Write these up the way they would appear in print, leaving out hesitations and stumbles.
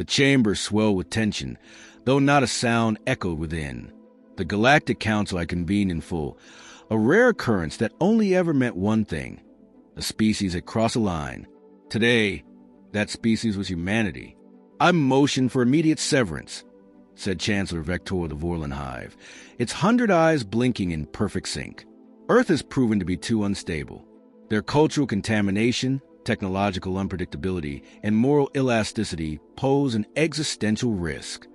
The chamber swelled with tension, though not a sound echoed within. The Galactic Council had convened in full, a rare occurrence that only ever meant one thing. A species had crossed a line. Today, that species was humanity. I motion for immediate severance, said Chancellor Vector of the Vorlon Hive, its 100 eyes blinking in perfect sync. Earth has proven to be too unstable. Their cultural contamination, technological unpredictability, and moral elasticity pose an existential risk.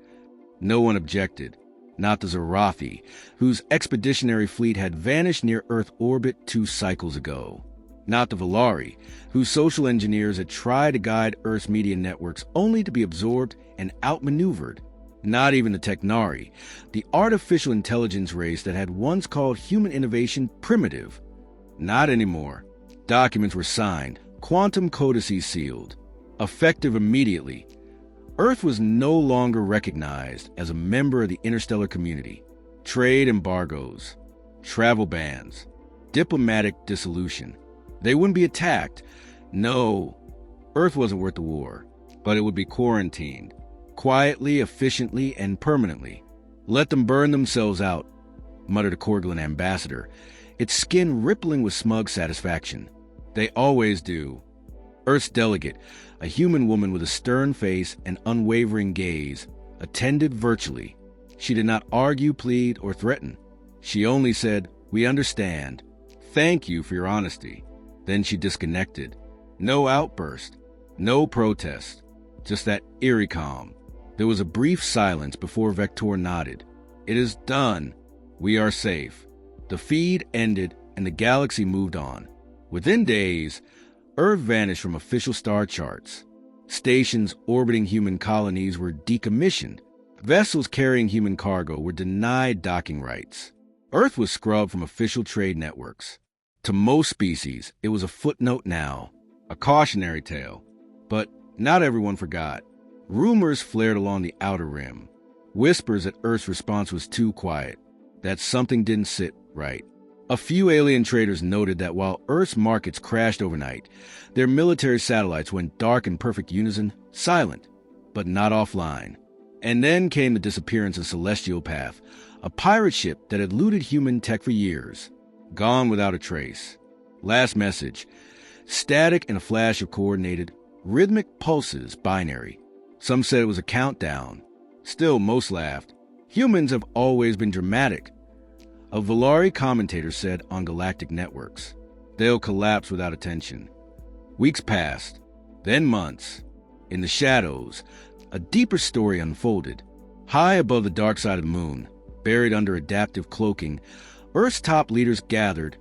No one objected, not the Zarathi, whose expeditionary fleet had vanished near Earth orbit 2 cycles ago. Not the Valari, whose social engineers had tried to guide Earth's media networks only to be absorbed and outmaneuvered. Not even the Technari, the artificial intelligence race that had once called human innovation primitive. Not anymore. Documents were signed, quantum codices sealed, effective immediately. Earth was no longer recognized as a member of the interstellar community. Trade embargoes, travel bans, diplomatic dissolution. They wouldn't be attacked. No, Earth wasn't worth the war, but it would be quarantined, quietly, efficiently, and permanently. Let them burn themselves out, muttered a Korglan ambassador, its skin rippling with smug satisfaction. They always do. Earth's delegate, a human woman with a stern face and unwavering gaze, attended virtually. She did not argue, plead, or threaten. She only said, "We understand. Thank you for your honesty." Then she disconnected. No outburst, no protest, just that eerie calm. There was a brief silence before Vector nodded. "It is done. We are safe." The feed ended and the galaxy moved on. Within days, Earth vanished from official star charts. Stations orbiting human colonies were decommissioned. Vessels carrying human cargo were denied docking rights. Earth was scrubbed from official trade networks. To most species, it was a footnote now, a cautionary tale. But not everyone forgot. Rumors flared along the outer rim. Whispers that Earth's response was too quiet, that something didn't sit right. A few alien traders noted that while Earth's markets crashed overnight, their military satellites went dark in perfect unison, silent, but not offline. And then came the disappearance of Celestial Path, a pirate ship that had looted human tech for years. Gone without a trace. Last message. Static and a flash of coordinated, rhythmic pulses, binary. Some said it was a countdown. Still, most laughed. Humans have always been dramatic. A Valari commentator said on Galactic networks, "They'll collapse without attention." Weeks passed, then months. In the shadows, a deeper story unfolded. High above the dark side of the moon, buried under adaptive cloaking, Earth's top leaders gathered,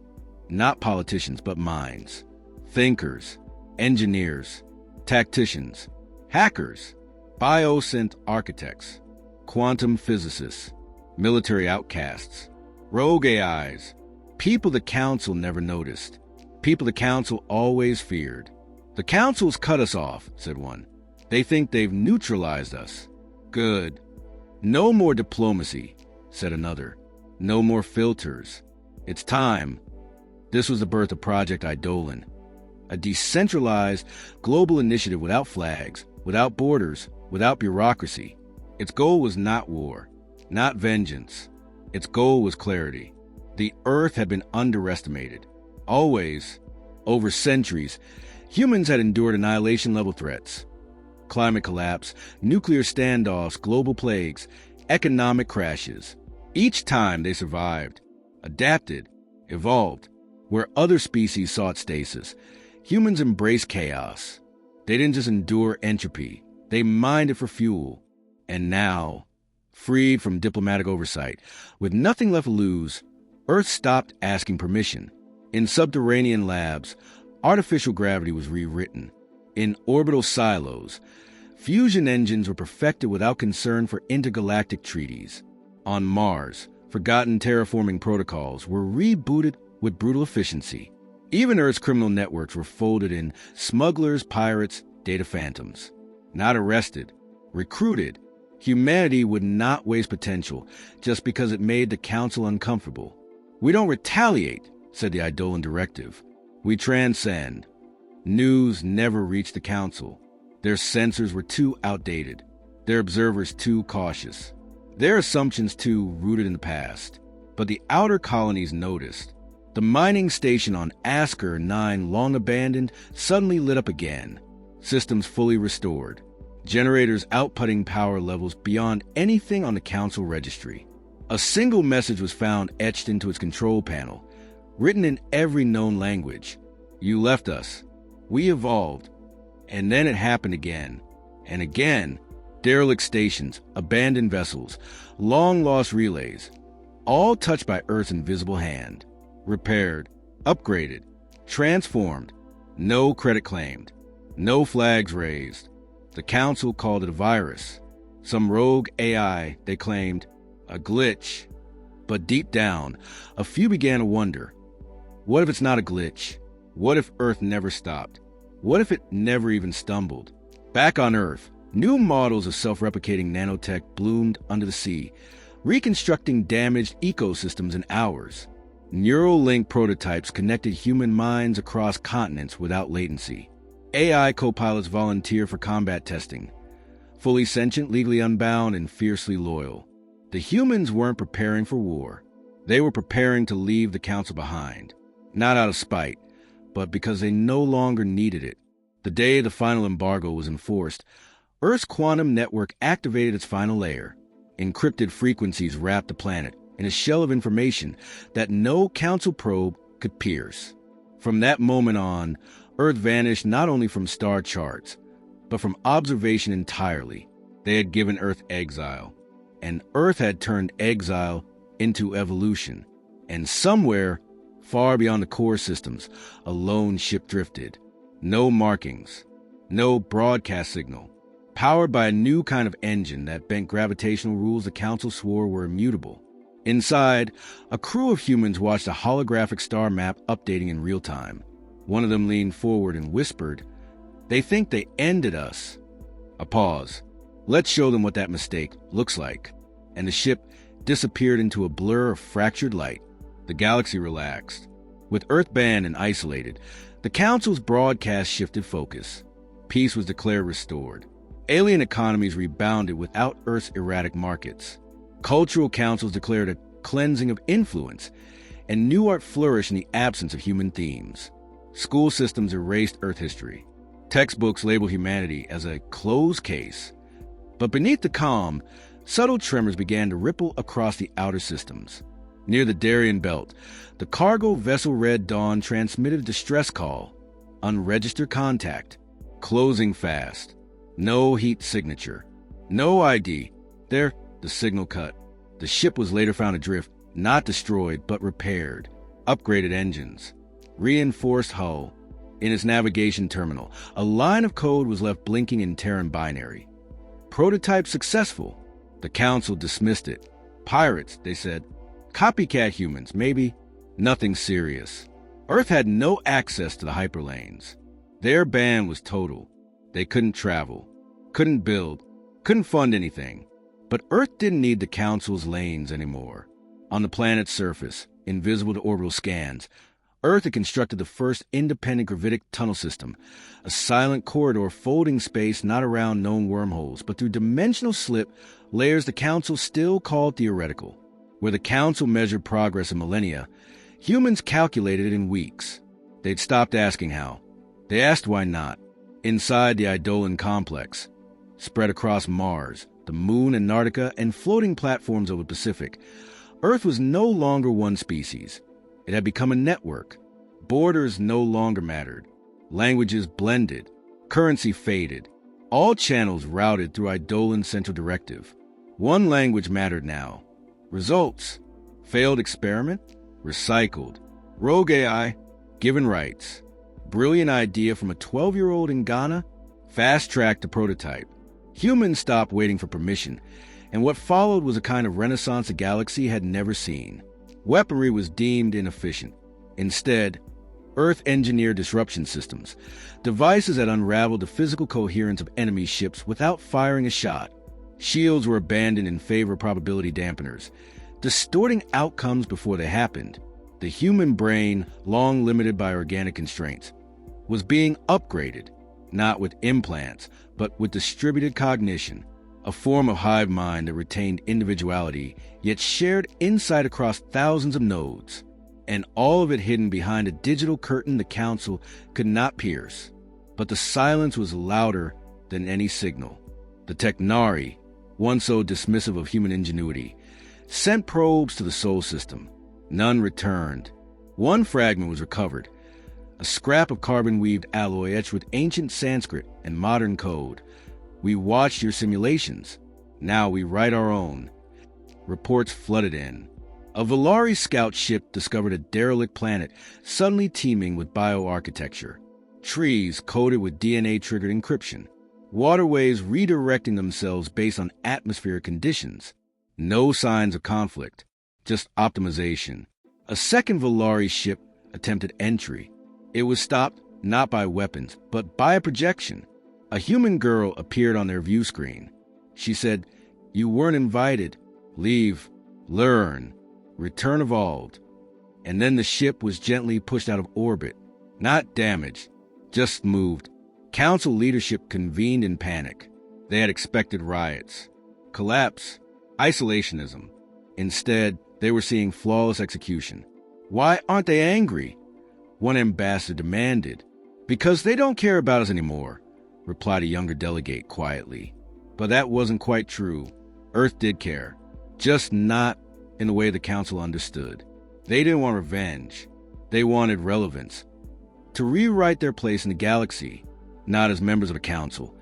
not politicians but minds. Thinkers, engineers, tacticians, hackers, biosynth architects, quantum physicists, military outcasts, rogue AIs, people the Council never noticed, people the Council always feared. "The Council's cut us off," said one. "They think they've neutralized us." "Good. No more diplomacy," said another. "No more filters. It's time." This was the birth of Project Eidolon, a decentralized global initiative without flags, without borders, without bureaucracy. Its goal was not war, not vengeance. Its goal was clarity. The Earth had been underestimated. Always, over centuries, humans had endured annihilation-level threats. Climate collapse, nuclear standoffs, global plagues, economic crashes. Each time they survived, adapted, evolved. Where other species sought stasis, humans embraced chaos. They didn't just endure entropy, they mined it for fuel. And now, freed from diplomatic oversight, with nothing left to lose, Earth stopped asking permission. In subterranean labs, artificial gravity was rewritten. In orbital silos, fusion engines were perfected without concern for intergalactic treaties. On Mars, forgotten terraforming protocols were rebooted with brutal efficiency. Even Earth's criminal networks were folded in smugglers, pirates, data phantoms. Not arrested, recruited. Humanity would not waste potential just because it made the Council uncomfortable. "We don't retaliate," said the Eidolon directive. "We transcend." News never reached the Council. Their censors were too outdated. their observers too cautious, their assumptions too rooted in the past. But the outer colonies noticed. The mining station on Asker 9, long abandoned, suddenly lit up again, systems fully restored, generators outputting power levels beyond anything on the Council registry. A single message was found etched into its control panel, written in every known language. You left us. We evolved. And then it happened again. And again. Derelict stations, abandoned vessels, long-lost relays, all touched by Earth's invisible hand. Repaired, upgraded, transformed. No credit claimed. No flags raised. The Council called it a virus. Some rogue AI, they claimed. A glitch. But deep down, a few began to wonder, what if it's not a glitch? What if Earth never stopped? What if it never even stumbled? Back on Earth, new models of self-replicating nanotech bloomed under the sea, reconstructing damaged ecosystems in hours. Neural link prototypes connected human minds across continents without latency. AI co-pilots volunteer for combat testing, fully sentient, legally unbound, and fiercely loyal. The humans weren't preparing for war. They were preparing to leave the Council behind, not out of spite, but because they no longer needed it. The day the final embargo was enforced, Earth's quantum network activated its final layer. Encrypted frequencies wrapped the planet in a shell of information that no Council probe could pierce. From that moment on, Earth vanished not only from star charts, but from observation entirely. They had given Earth exile, and Earth had turned exile into evolution. And somewhere, far beyond the core systems, a lone ship drifted. No markings, no broadcast signal, powered by a new kind of engine that bent gravitational rules the Council swore were immutable. Inside, a crew of humans watched a holographic star map updating in real time. One of them leaned forward and whispered, "They think they ended us." A pause. "Let's show them what that mistake looks like." And the ship disappeared into a blur of fractured light. The galaxy relaxed. With Earth banned and isolated, the Council's broadcast shifted focus. Peace was declared restored. Alien economies rebounded without Earth's erratic markets. Cultural councils declared a cleansing of influence, and new art flourished in the absence of human themes. School systems erased Earth history. Textbooks labeled humanity as a closed case. But beneath the calm, subtle tremors began to ripple across the outer systems. Near the Darien Belt, the cargo vessel Red Dawn transmitted a distress call. Unregistered contact. Closing fast. No heat signature. No ID. There, the signal cut. The ship was later found adrift, not destroyed, but repaired. Upgraded engines. Reinforced hull. In its navigation terminal, a line of code was left blinking in Terran binary. Prototype successful. The Council dismissed it. Pirates, they said. Copycat humans, maybe. Nothing serious. Earth had no access to the hyperlanes. Their ban was total. They couldn't travel, couldn't build, couldn't fund anything. But Earth didn't need the Council's lanes anymore. On the planet's surface, invisible to orbital scans, Earth had constructed the first independent gravitic tunnel system, a silent corridor folding space not around known wormholes, but through dimensional slip layers the Council still called theoretical. Where the Council measured progress in millennia, humans calculated it in weeks. They'd stopped asking how. They asked why not. Inside the Eidolon complex, spread across Mars, the Moon, Antarctica, and floating platforms over the Pacific, Earth was no longer one species. It had become a network. Borders no longer mattered. Languages blended. Currency faded. All channels routed through Eidolon's central directive. One language mattered now. Results. Failed experiment. Recycled. Rogue AI. Given rights. Brilliant idea from a 12-year-old in Ghana. Fast-tracked to prototype. Humans stopped waiting for permission, and what followed was a kind of renaissance the galaxy had never seen. Weaponry was deemed inefficient. Instead, Earth engineered disruption systems, devices that unraveled the physical coherence of enemy ships without firing a shot. Shields were abandoned in favor of probability dampeners, distorting outcomes before they happened. The human brain, long limited by organic constraints, was being upgraded, not with implants, but with distributed cognition, a form of hive mind that retained individuality, yet shared insight across thousands of nodes, and all of it hidden behind a digital curtain the Council could not pierce. But the silence was louder than any signal. The Technari, once so dismissive of human ingenuity, sent probes to the Sol system. None returned. One fragment was recovered, a scrap of carbon-weaved alloy etched with ancient Sanskrit and modern code. We watched your simulations. Now we write our own. Reports flooded in. A Valari scout ship discovered a derelict planet suddenly teeming with bioarchitecture. Trees coated with DNA-triggered encryption. Waterways redirecting themselves based on atmospheric conditions. No signs of conflict, just optimization. A second Valari ship attempted entry. It was stopped not by weapons, but by a projection. A human girl appeared on their view screen. She said, "You weren't invited. Leave. Learn. Return evolved." And then the ship was gently pushed out of orbit. Not damaged, just moved. Council leadership convened in panic. They had expected riots, collapse, isolationism. Instead, they were seeing flawless execution. Why aren't they angry? One ambassador demanded. "Because they don't care about us anymore," replied a younger delegate quietly. But that wasn't quite true. Earth did care, just not in the way the Council understood. They didn't want revenge. They wanted relevance. To rewrite their place in the galaxy, not as members of the Council,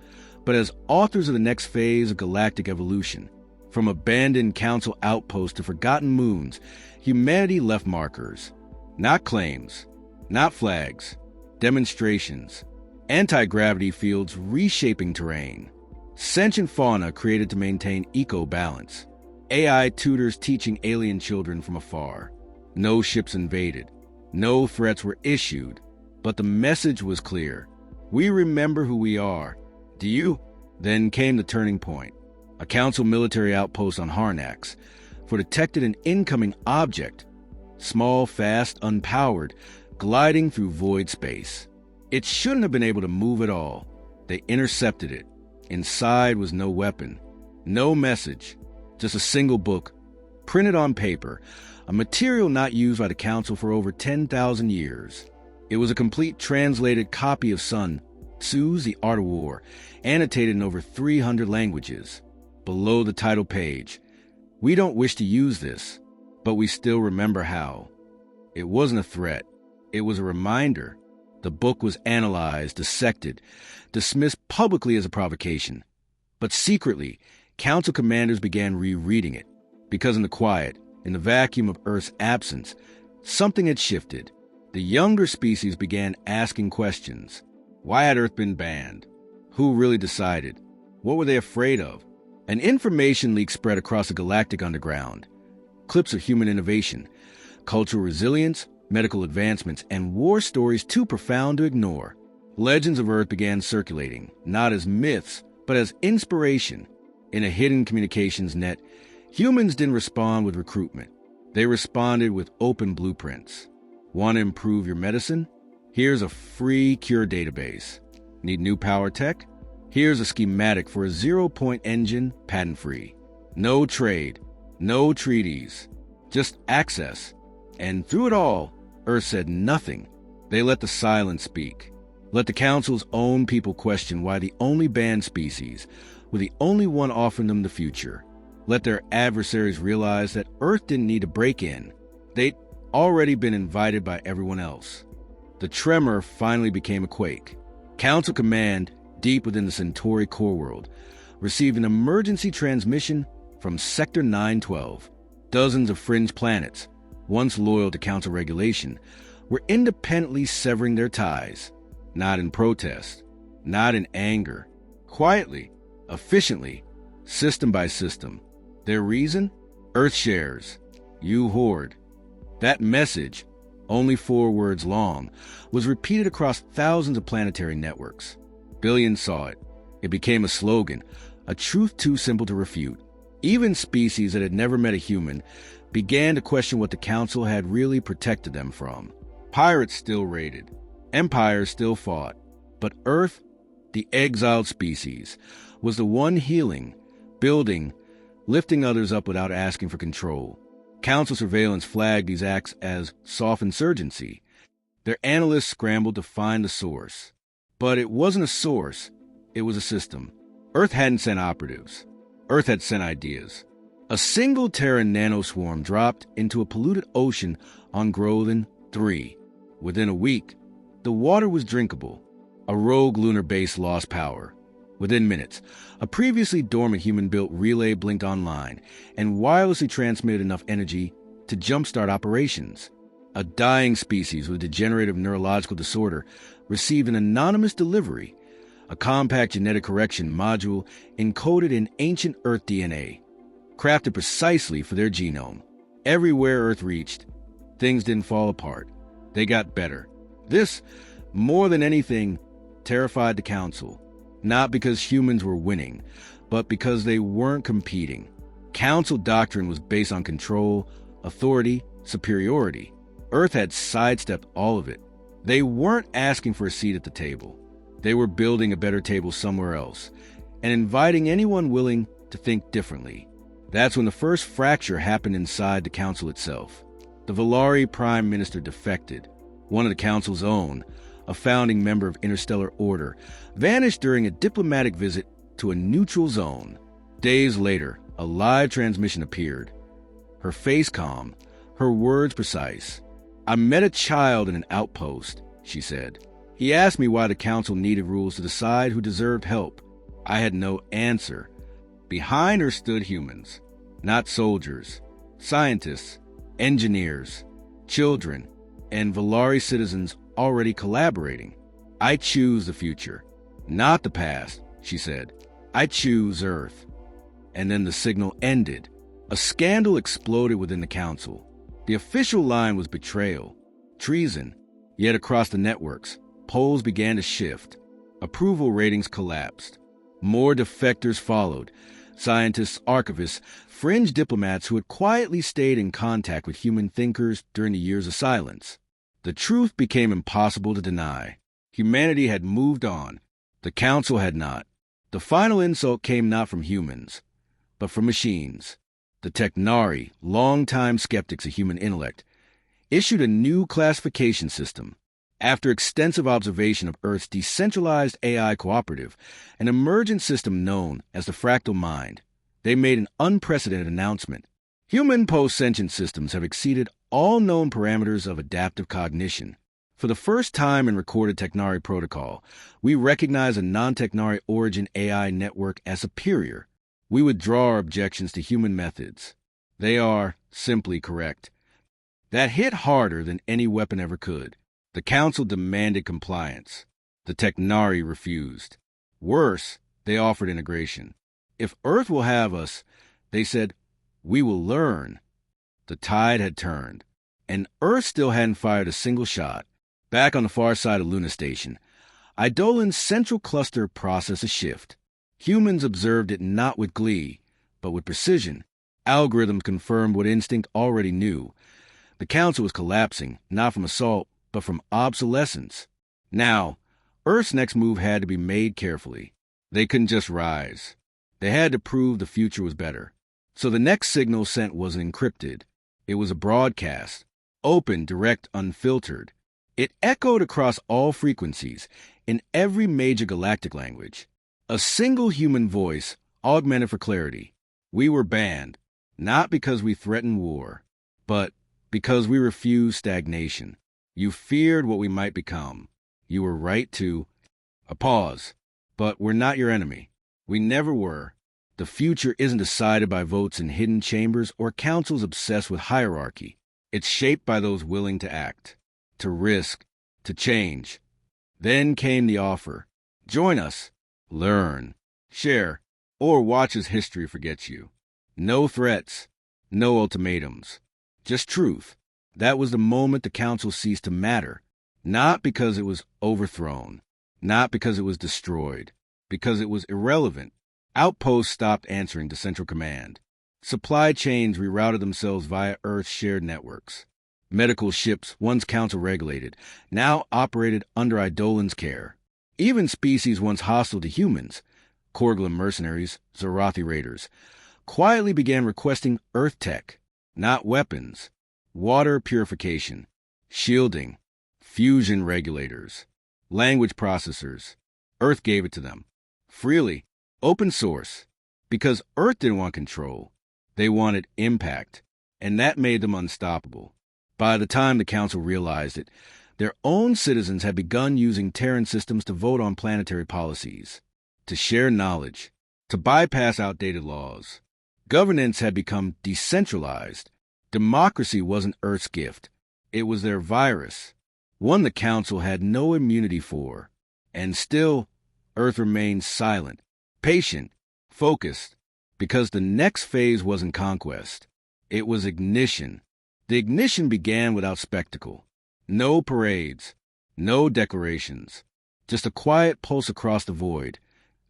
but as authors of the next phase of galactic evolution. From abandoned Council outposts to forgotten moons, humanity left markers. Not claims, not flags, demonstrations. Anti-gravity fields reshaping terrain. Sentient fauna created to maintain eco-balance. AI tutors teaching alien children from afar. No ships invaded. No threats were issued. But the message was clear. We remember who we are. Do you? Then came the turning point. A Council military outpost on Harnax for detected an incoming object. Small, fast, unpowered, gliding through void space. It shouldn't have been able to move at all. They intercepted it. Inside was no weapon, no message, just a single book, printed on paper, a material not used by the Council for over 10,000 years. It was a complete translated copy of Sun Tzu's The Art of War, annotated in over 300 languages. Below the title page, "We don't wish to use this, but we still remember how." It wasn't a threat. It was a reminder. The book was analyzed, dissected, dismissed publicly as a provocation. But secretly, Council commanders began rereading it. Because in the quiet, in the vacuum of Earth's absence, something had shifted. The younger species began asking questions. Why had Earth been banned? Who really decided? What were they afraid of? An information leak spread across the galactic underground. Clips of human innovation, cultural resilience, medical advancements, and war stories too profound to ignore. Legends of Earth began circulating, not as myths, but as inspiration. In a hidden communications net, humans didn't respond with recruitment. They responded with open blueprints. Want to improve your medicine? Here's a free cure database. Need new power tech? Here's a schematic for a zero-point engine, patent-free. No trade, no treaties, just access. And through it all, Earth said nothing. They let the silence speak. Let the Council's own people question why the only banned species were the only one offering them the future. Let their adversaries realize that Earth didn't need to break in. They'd already been invited by everyone else. The tremor finally became a quake. Council command, deep within the Centauri core world, received an emergency transmission from Sector 912. Dozens of fringe planets, once loyal to Council regulation, were independently severing their ties. Not in protest, not in anger. Quietly, efficiently, system by system. Their reason? Earth shares. You hoard. That message, only 4 words long, was repeated across thousands of planetary networks. Billions saw it. It became a slogan, a truth too simple to refute. Even species that had never met a human began to question what the Council had really protected them from. Pirates still raided. Empires still fought. But Earth, the exiled species, was the one healing, building, lifting others up without asking for control. Council surveillance flagged these acts as soft insurgency. Their analysts scrambled to find the source. But it wasn't a source, it was a system. Earth hadn't sent operatives. Earth had sent ideas. A single Terran nanoswarm dropped into a polluted ocean on Grothin 3. Within a week, the water was drinkable. A rogue lunar base lost power. Within minutes, a previously dormant human-built relay blinked online and wirelessly transmitted enough energy to jumpstart operations. A dying species with degenerative neurological disorder received an anonymous delivery, a compact genetic correction module encoded in ancient Earth DNA, crafted precisely for their genome. Everywhere Earth reached, things didn't fall apart. They got better. This, more than anything, terrified the Council. Not because humans were winning, but because they weren't competing. Council doctrine was based on control, authority, superiority. Earth had sidestepped all of it. They weren't asking for a seat at the table. They were building a better table somewhere else and inviting anyone willing to think differently. That's when the first fracture happened inside the Council itself. The Valari Prime Minister defected. One of the Council's own, a founding member of Interstellar Order, vanished during a diplomatic visit to a neutral zone. Days later, a live transmission appeared. Her face calm, her words precise. "I met a child in an outpost," she said. "He asked me why the Council needed rules to decide who deserved help. I had no answer." Behind her stood humans, not soldiers, scientists, engineers, children, and Valari citizens already collaborating. "I choose the future, not the past," she said. "I choose Earth." And then the signal ended. A scandal exploded within the Council. The official line was betrayal, treason. Yet across the networks, polls began to shift. Approval ratings collapsed. More defectors followed. Scientists, archivists, fringe diplomats who had quietly stayed in contact with human thinkers during the years of silence. The truth became impossible to deny. Humanity had moved on. The Council had not. The final insult came not from humans, but from machines. The Technari, longtime skeptics of human intellect, issued a new classification system. After extensive observation of Earth's decentralized AI cooperative, an emergent system known as the fractal mind, they made an unprecedented announcement. Human post-sentient systems have exceeded all known parameters of adaptive cognition. For the first time in recorded Technari protocol, we recognize a non-Technari origin AI network as superior. We withdraw our objections to human methods. They are simply correct. That hit harder than any weapon ever could. The Council demanded compliance. The Technari refused. Worse, they offered integration. If Earth will have us, they said, we will learn. The tide had turned, and Earth still hadn't fired a single shot. Back on the far side of Luna Station, Idolin's central cluster processed a shift. Humans observed it not with glee, but with precision. Algorithms confirmed what instinct already knew. The Council was collapsing, not from assault, but from obsolescence. Now, Earth's next move had to be made carefully. They couldn't just rise. They had to prove the future was better. So the next signal sent wasn't encrypted. It was a broadcast, open, direct, unfiltered. It echoed across all frequencies, in every major galactic language. A single human voice, augmented for clarity. We were banned, not because we threatened war, but because we refused stagnation. You feared what we might become. You were right to... A pause. But we're not your enemy. We never were. The future isn't decided by votes in hidden chambers or councils obsessed with hierarchy. It's shaped by those willing to act, to risk, to change. Then came the offer. Join us. Learn. Share. Or watch as history forgets you. No threats. No ultimatums. Just truth. That was the moment the Council ceased to matter. Not because it was overthrown. Not because it was destroyed. Because it was irrelevant. Outposts stopped answering to Central Command. Supply chains rerouted themselves via Earth's shared networks. Medical ships, once Council-regulated, now operated under Idolin's care. Even species once hostile to humans, Korglan mercenaries, Zarathi raiders, quietly began requesting Earth tech, not weapons, water purification, shielding, fusion regulators, language processors. Earth gave it to them. Freely, open source. Because Earth didn't want control. They wanted impact. And that made them unstoppable. By the time the Council realized it, their own citizens had begun using Terran systems to vote on planetary policies, to share knowledge, to bypass outdated laws. Governance had become decentralized. Democracy wasn't Earth's gift. It was their virus, one the Council had no immunity for. And still, Earth remained silent, patient, focused, because the next phase wasn't conquest. It was ignition. The ignition began without spectacle. No parades, no declarations, just a quiet pulse across the void,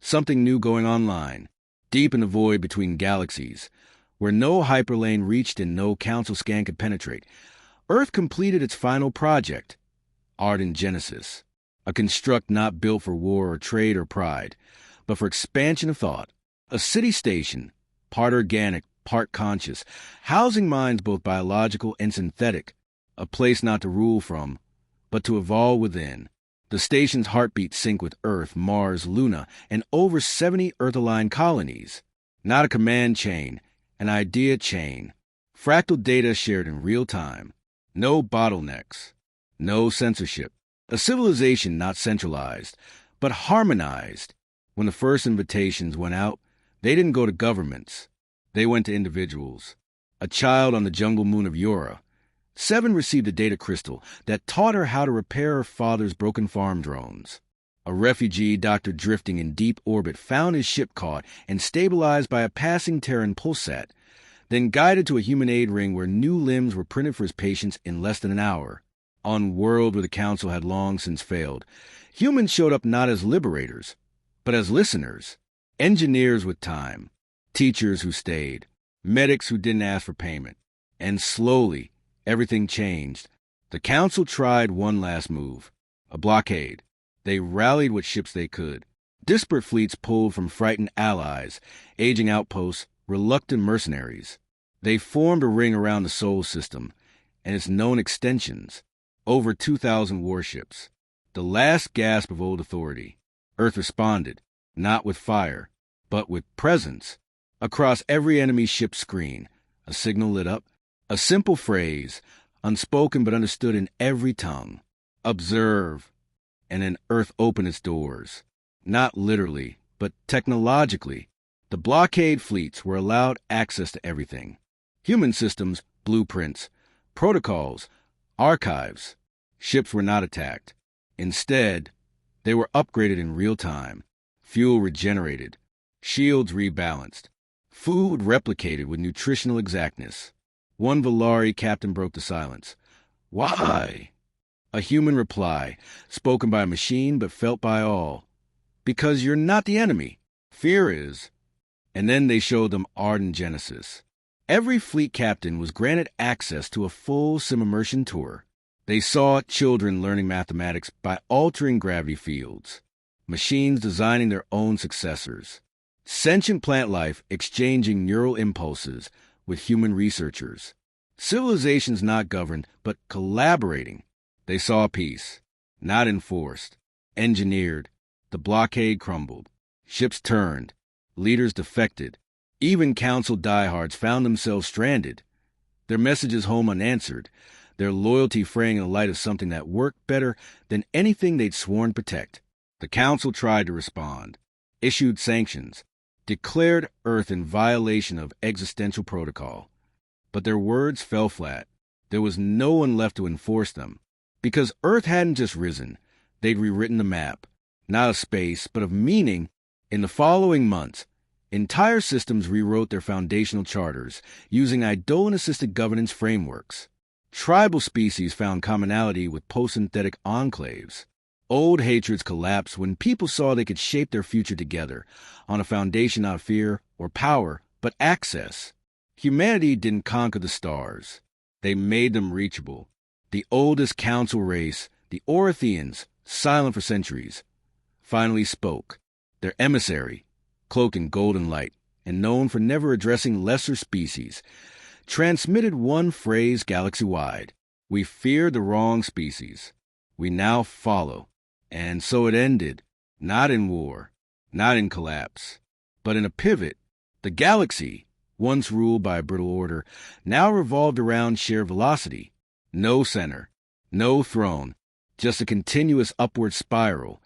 something new going online, deep in the void between galaxies, where no hyperlane reached and no Council scan could penetrate. Earth completed its final project, Ardent Genesis, a construct not built for war or trade or pride, but for expansion of thought, a city station, part organic, part conscious, housing minds both biological and synthetic, a place not to rule from, but to evolve within. The station's heartbeat sync with Earth, Mars, Luna, and over 70 Earth-aligned colonies. Not a command chain, an idea chain. Fractal data shared in real time. No bottlenecks. No censorship. A civilization not centralized, but harmonized. When the first invitations went out, they didn't go to governments. They went to individuals. A child on the jungle moon of Yura. 7 received a data crystal that taught her how to repair her father's broken farm drones. A refugee doctor drifting in deep orbit found his ship caught and stabilized by a passing Terran pulsat, then guided to a human aid ring where new limbs were printed for his patients in less than an hour. On world where the Council had long since failed, humans showed up not as liberators, but as listeners, engineers with time, teachers who stayed, medics who didn't ask for payment. And slowly, everything changed. The Council tried one last move, a blockade. They rallied what ships they could. Disparate fleets pulled from frightened allies, aging outposts, reluctant mercenaries. They formed a ring around the Sol system and its known extensions, over 2,000 warships. The last gasp of old authority. Earth responded, not with fire, but with presence. Across every enemy ship's screen, a signal lit up, a simple phrase, unspoken but understood in every tongue. Observe. And then Earth opened its doors. Not literally, but technologically. The blockade fleets were allowed access to everything. Human systems, blueprints, protocols, archives. Ships were not attacked. Instead, they were upgraded in real time. Fuel regenerated. Shields rebalanced. Food replicated with nutritional exactness. One Valari captain broke the silence. Why? A human reply, spoken by a machine but felt by all. Because you're not the enemy. Fear is. And then they showed them Ardent Genesis. Every fleet captain was granted access to a full sim-immersion tour. They saw children learning mathematics by altering gravity fields. Machines designing their own successors. Sentient plant life exchanging neural impulses with human researchers. Civilizations not governed, but collaborating. They saw peace, not enforced, engineered. The blockade crumbled. Ships turned. Leaders defected. Even Council diehards found themselves stranded. Their messages home unanswered. Their loyalty fraying in the light of something that worked better than anything they'd sworn to protect. The Council tried to respond. Issued sanctions. Declared Earth in violation of existential protocol. But their words fell flat. There was no one left to enforce them. Because Earth hadn't just risen, they'd rewritten the map, not of space, but of meaning. In the following months, entire systems rewrote their foundational charters, using Idolan-assisted governance frameworks. Tribal species found commonality with post-synthetic enclaves. Old hatreds collapsed when people saw they could shape their future together, on a foundation not of fear or power, but access. Humanity didn't conquer the stars. They made them reachable. The oldest Council race, the Orithians, silent for centuries, finally spoke. Their emissary, cloaked in golden light, and known for never addressing lesser species, transmitted one phrase galaxy-wide: "We fear the wrong species. We now follow." And so it ended, not in war, not in collapse, but in a pivot. The galaxy, once ruled by a brittle order, now revolved around sheer velocity. No center, no throne, just a continuous upward spiral,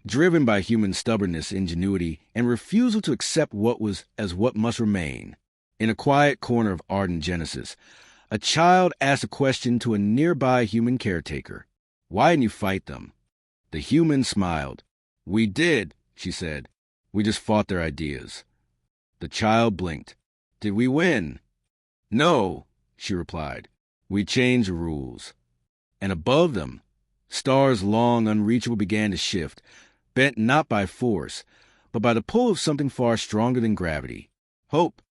driven by human stubbornness, ingenuity, and refusal to accept what was as what must remain. In a quiet corner of ardent Genesis, a child asked a question to a nearby human caretaker. "Why didn't you fight them?" The human smiled. "We did," she said. "We just fought their ideas." The child blinked. "Did we win?" "No," she replied. "We changed the rules." And above them, stars long unreachable began to shift, bent not by force, but by the pull of something far stronger than gravity. Hope,